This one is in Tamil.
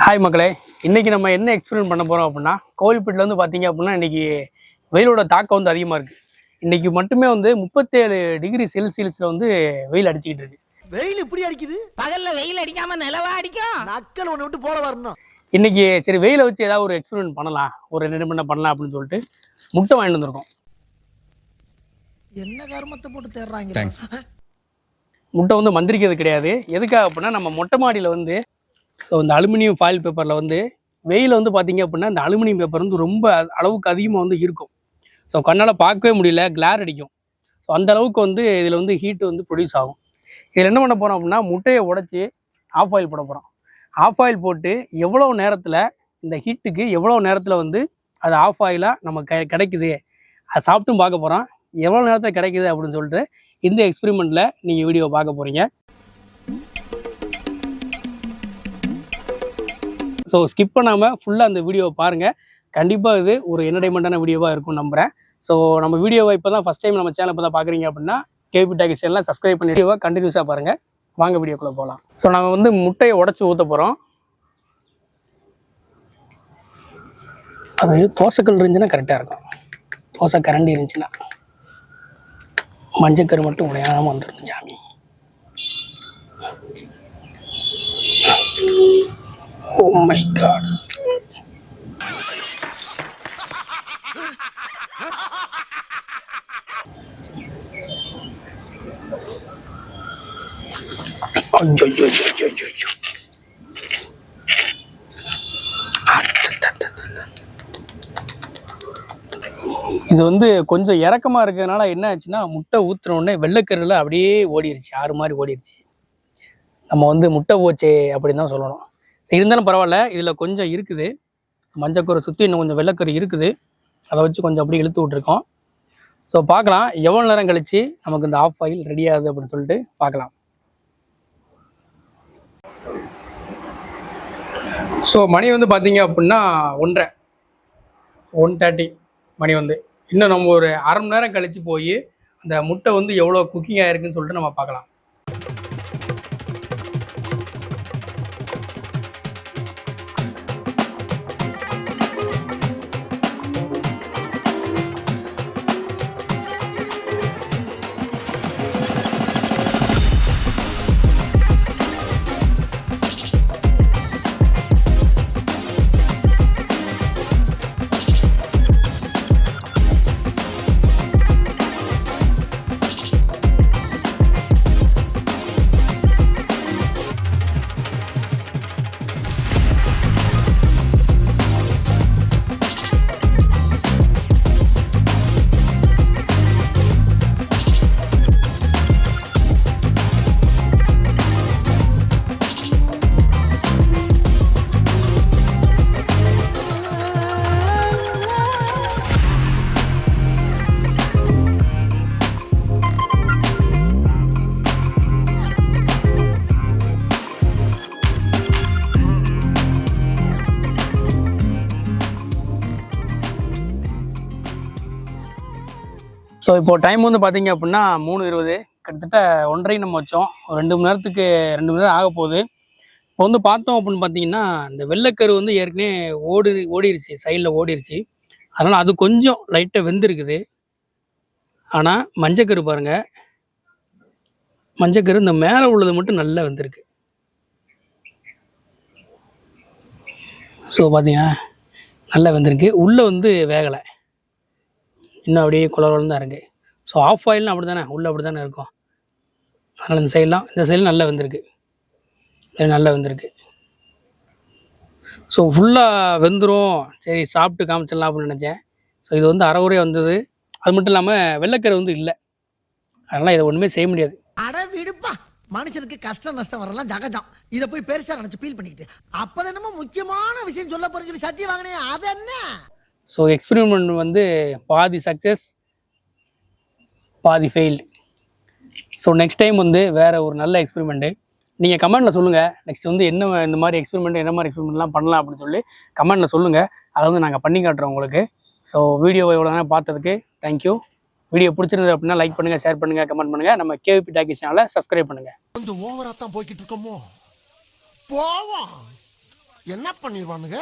ஹாய் மக்களே, இன்றைக்கி நம்ம என்ன எக்ஸ்பீரியன்ஸ் பண்ண போகிறோம் அப்படின்னா, கோவில்பட்டில் வந்து பார்த்தீங்க அப்படின்னா இன்றைக்கி வெயிலோட தாக்கம் வந்து அதிகமாக இருக்குது. இன்றைக்கி மட்டுமே வந்து 37 டிகிரி செல்சியஸில் வந்து வெயில் அடிச்சுக்கிட்டு இருக்குது. வெயில் இப்படி அடிக்குது, பகல்ல வெயில் அடிக்காம நிலவா அடிக்கும். நக்கல் ஒன்று விட்டு போல வரணும். இன்றைக்கி சரி வெயிலை வச்சு ஏதாவது ஒரு எக்ஸ்பீரியன்ஸ் பண்ணலாம், ஒரு 2 மணி பண்ணலாம் அப்படின்னு சொல்லிட்டு முட்டை வாங்கிட்டு வந்திருக்கோம். என்ன கருமத்தை போட்டு தேடுறாங்க. முட்டை வந்து மந்திரிக்கிறது கிடையாது. எதுக்காக அப்படின்னா, நம்ம மொட்டை மாடியில் வந்து ஸோ இந்த அலுமினியம் ஃபாயில் பேப்பரில் வந்து வெயில் வந்து பார்த்திங்க அப்படின்னா இந்த அலுமினியம் பேப்பர் வந்து ரொம்ப அளவுக்கு அதிகமாக வந்து இருக்கும். ஸோ கண்ணால் பார்க்கவே முடியல, கிளார் அடிக்கும். ஸோ அந்த அளவுக்கு வந்து இதில் வந்து ஹீட்டு வந்து ப்ரொடியூஸ் ஆகும். இதில் என்ன பண்ண போகிறோம் அப்படின்னா, முட்டையை உடச்சி ஆஃப் ஆயில் போட போகிறோம். ஆஃப் ஆயில் போட்டு எவ்வளோ நேரத்தில் இந்த ஹீட்டுக்கு எவ்வளோ நேரத்தில் வந்து அது ஆஃப் ஆயிலாக நம்ம கிடைக்குது, அதை சாப்பிட்டும் பார்க்க போகிறோம். எவ்வளோ நேரத்தில் கிடைக்குது அப்படின்னு சொல்லிட்டு இந்த எக்ஸ்பெரிமெண்ட்டில் நீங்கள் வீடியோ பார்க்க போகிறீங்க. ஸோ ஸ்கிப் பண்ணாமல் ஃபுல்லாக அந்த வீடியோவை பாருங்கள். கண்டிப்பாக இது ஒரு என்டர்டைன்மெண்ட்டான வீடியோவாக இருக்கும்னு நம்புகிறேன். ஸோ நம்ம வீடியோவை இப்போ தான் ஃபஸ்ட் டைம் நம்ம சேனல் இப்போ தான் பார்க்குறீங்க அப்படின்னா கேபி டாக்கி சேனலில் சப்ஸ்கிரைப் பண்ணி வீடியோவை கண்டினியூஸாக பாருங்கள். வாங்க வீடியோக்குள்ளே போகலாம். ஸோ நாங்கள் வந்து முட்டையை உடச்சி ஊற்ற போகிறோம். அது தோசைக்கல் இருந்துச்சுன்னா கரெக்டாக இருக்கும். தோசை கரண்டி இருந்துச்சுன்னா மஞ்சக்கரு மட்டும் உடையாமல் வந்துடும் சாமி. Oh my God. இது வந்து கொஞ்சம் இறக்கமாக இருக்கிறதுனால என்ன ஆச்சுன்னா, முட்டை ஊற்றுன உடனே வெள்ளைக்கருல அப்படியே ஓடிடுச்சு, ஆறு மாதிரி ஓடிடுச்சு. நம்ம வந்து முட்டை போச்சே அப்படின்னு தான் சொல்லணும். சரி, இருந்தாலும் பரவாயில்ல. இதில் கொஞ்சம் இருக்குது, மஞ்சக்கரை சுற்றி இன்னும் கொஞ்சம் வெள்ளைக்கரு இருக்குது. அதை வச்சு கொஞ்சம் அப்படியே இழுத்து விட்ருக்கோம். ஸோ பார்க்கலாம் எவ்வளோ நேரம் கழித்து நமக்கு இந்த ஆஃப் ஆயில் ரெடி ஆகுது அப்படின்னு சொல்லிட்டு பார்க்கலாம். ஸோ மணி வந்து பார்த்தீங்க அப்படின்னா 1:30 மணி வந்து இன்னும் நம்ம ஒரு அரை மணி நேரம் கழித்து போய் அந்த முட்டை வந்து எவ்வளோ குக்கிங் ஆகிருக்குன்னு சொல்லிட்டு நம்ம பார்க்கலாம். ஸோ இப்போது டைம் வந்து பார்த்திங்க அப்படின்னா 3:20, கிட்டத்தட்ட 1:30 நம்ம வச்சோம். ஒரு 2 மணி நேரத்துக்கு 2 மணி நேரம் ஆக போகுது. இப்போ வந்து பார்த்தோம் அப்படின்னு பார்த்தீங்கன்னா, இந்த வெள்ளைக்கரு வந்து ஏற்கனவே ஓடிடுச்சு, சைடில் ஓடிடுச்சு. அதனால் அது கொஞ்சம் லைட்டாக வெந்திருக்குது. ஆனால் மஞ்சக்கரு பாருங்கள், மஞ்சக்கரு இந்த மேலே உள்ளது மட்டும் நல்லா வெந்திருக்கு. ஸோ பார்த்தீங்கன்னா நல்லா வெந்திருக்கு, உள்ளே வந்து வேகலை, இன்னும் அப்படியே குளகுளன்னு தான் இருக்குது. ஸோ ஆஃப் ஆயில்னு அப்படி தானே, உள்ளே அப்படி தானே இருக்கும். அதனால் இந்த சைடு நல்லா வெந்திருக்கு, இது நல்லா வெந்திருக்கு. ஸோ ஃபுல்லாக வெந்துடும், சரி சாப்பிட்டு காமிச்சிடலாம் அப்படின்னு நினச்சேன். ஸோ இது வந்து அரை குறையாக வந்தது. அது மட்டும் இல்லாமல் வெள்ளைக்கரை வந்து இல்லை, அதனால் இதை ஒன்றுமே செய்ய முடியாது. அட விடுப்பா, மனுஷனுக்கு கஷ்டம் நஷ்டம் வரலாம் ஜகஜம். இதை போய் பெருசாக நினச்சி ஃபீல் பண்ணிக்கிட்டு அப்போ என்னமோ முக்கியமான விஷயம் சொல்ல போகிறேன்னு சொல்லி சத்தியம் வாங்கினே, அது என்ன? ஸோ எக்ஸ்பெரிமெண்ட் வந்து பாதி சக்ஸஸ் பாதி ஃபெயில்டு. ஸோ நெக்ஸ்ட் டைம் வந்து வேறு ஒரு நல்ல எக்ஸ்பெரிமெண்ட்டு நீங்கள் கமெண்ட்டில் சொல்லுங்கள். நெக்ஸ்ட் வந்து என்ன இந்த மாதிரி எக்ஸ்பெரிமெண்ட், என்ன மாதிரி எக்ஸ்பெரிமெண்ட்லாம் பண்ணலாம் அப்படின்னு சொல்லி கமெண்ட்டில் சொல்லுங்கள். அதை வந்து நாங்கள் பண்ணி காட்டுறோம் உங்களுக்கு. ஸோ வீடியோவை எவ்வளோ நேரம் பார்த்ததுக்கு தேங்க்யூ. வீடியோ பிடிச்சிருந்தது அப்படின்னா லைக் பண்ணுங்கள், ஷேர் பண்ணுங்கள், கமெண்ட் பண்ணுங்கள். நம்ம கேவிபி டாக்கி சேனலை சப்ஸ்கிரைப் பண்ணுங்கள். கொஞ்சம் ஓவரா தான் போய்கிட்டு இருக்கோமோ, போவோம். என்ன பண்ணிடுவானுங்க